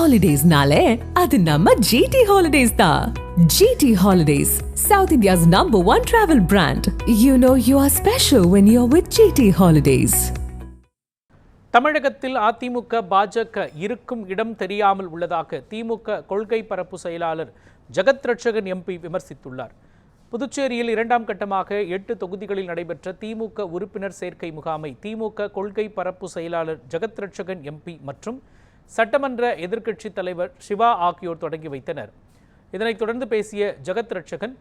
ஹாலிடேஸ்னாலே அது நம்ம ஜிடி ஹாலிடேஸ் தான். GT Holidays, South India's #1 travel brand. You know you are special when you're with GT Holidays. தமிழகத்தில் அதிமுக பாஜக இருக்கும் இடம் தெரியாமல் உள்ளதாக திமுக கொள்கை பரப்பு செயலாளர் ஜெகத் ரட்சகன் எம்பி விமர்சித்துள்ளார். புதுச்சேரியில் 2ஆம் கட்டமாக 8 தொகுதிகளில் நடைபெற்ற திமுக உறுப்பினர் சேர்க்கை முகாமை திமுக கொள்கை பரப்பு செயலாளர் ஜெகத் ரட்சகன் எம்பி மற்றும் சட்டமன்ற எதிர்க்கட்சித் தலைவர் சிவா ஆகியோர் தொடங்கி வைத்தனர். இதனைத் தொடர்ந்து பேசிய ஜெகத் ரட்சகன்,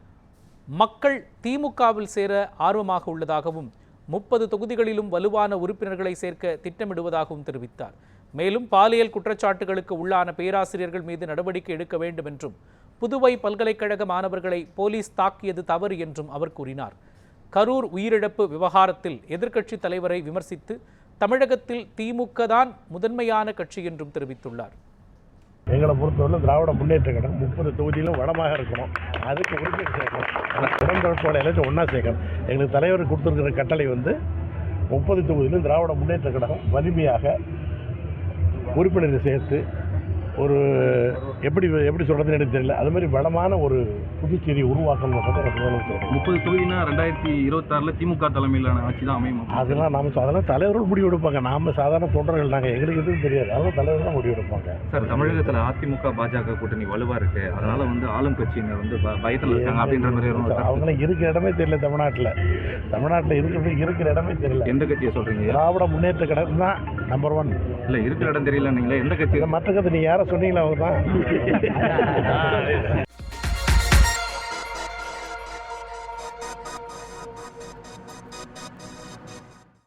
மக்கள் திமுகவில் சேர ஆர்வமாக உள்ளதாகவும் 30 தொகுதிகளிலும் வலுவான உறுப்பினர்களை சேர்க்க திட்டமிடுவதாகவும் தெரிவித்தார். மேலும் பாலியல் குற்றச்சாட்டுகளுக்கு உள்ளான பேராசிரியர்கள் மீது நடவடிக்கை எடுக்க வேண்டும் என்றும், புதுவை பல்கலைக்கழக மாணவர்களை போலீஸ் தாக்கியது தவறு என்றும் அவர் கூறினார். கரூர் உயிரிழப்பு விவகாரத்தில் எதிர்க்கட்சித் தலைவரை விமர்சித்து தமிழகத்தில் திமுக தான் முதன்மையான கட்சி என்றும் தெரிவித்துள்ளார். எங்களை பொறுத்தவரை திராவிட முன்னேற்ற கழகம் 30 தொகுதியிலும் வளமாக இருக்கணும். அதுக்கு உறுப்பினர் சேர்க்கணும். உடன்பிறப்போட எல்லாத்தையும் ஒன்றா சேர்க்கணும். எங்களுக்கு தலைவர் கொடுத்துருக்கிற கட்டளை 30 தொகுதியிலும் திராவிட முன்னேற்ற கழகம் வலிமையாக உறுப்பினரை சேர்த்து ஒரு எப்படி சொல்கிறதுன்னு எனக்கு தெரியல, அது மாதிரி வளமான ஒரு புதுச்சேரி உருவாக்கணும். 30 தொகுதினா 2026 திமுக தலைமையிலான ஆட்சி தான் அமையும். அதெல்லாம் தலைவர்கள் முடிவு எடுப்பாங்க. நாம் சாதாரண தொண்டர்கள் நாங்கள், எங்களுக்கு எதுவும் தெரியாது. அதெல்லாம் தலைவர் தான் முடிவு எடுப்பாங்க. சார், தமிழகத்தில் அதிமுக பாஜக கூட்டணி வலுவாக இருக்கு, அதனால ஆளும் கட்சியினர் பயத்தில் இருக்காங்க அப்படின்ற மாதிரி அவங்களாம் இருக்கிற இடமே தெரியல. தமிழ்நாட்டில் இருக்கிற இடமே தெரியல. எந்த கட்சியை சொல்றீங்க? திராவிட முன்னேற்ற கழகம் தான் நம்பர் 1. இல்லை, இருக்கிற இடம் தெரியல. நீங்களே எந்த கட்சி? மற்ற கட்சி நீங்க யாரை சொன்னீங்களா? அவங்க தான்.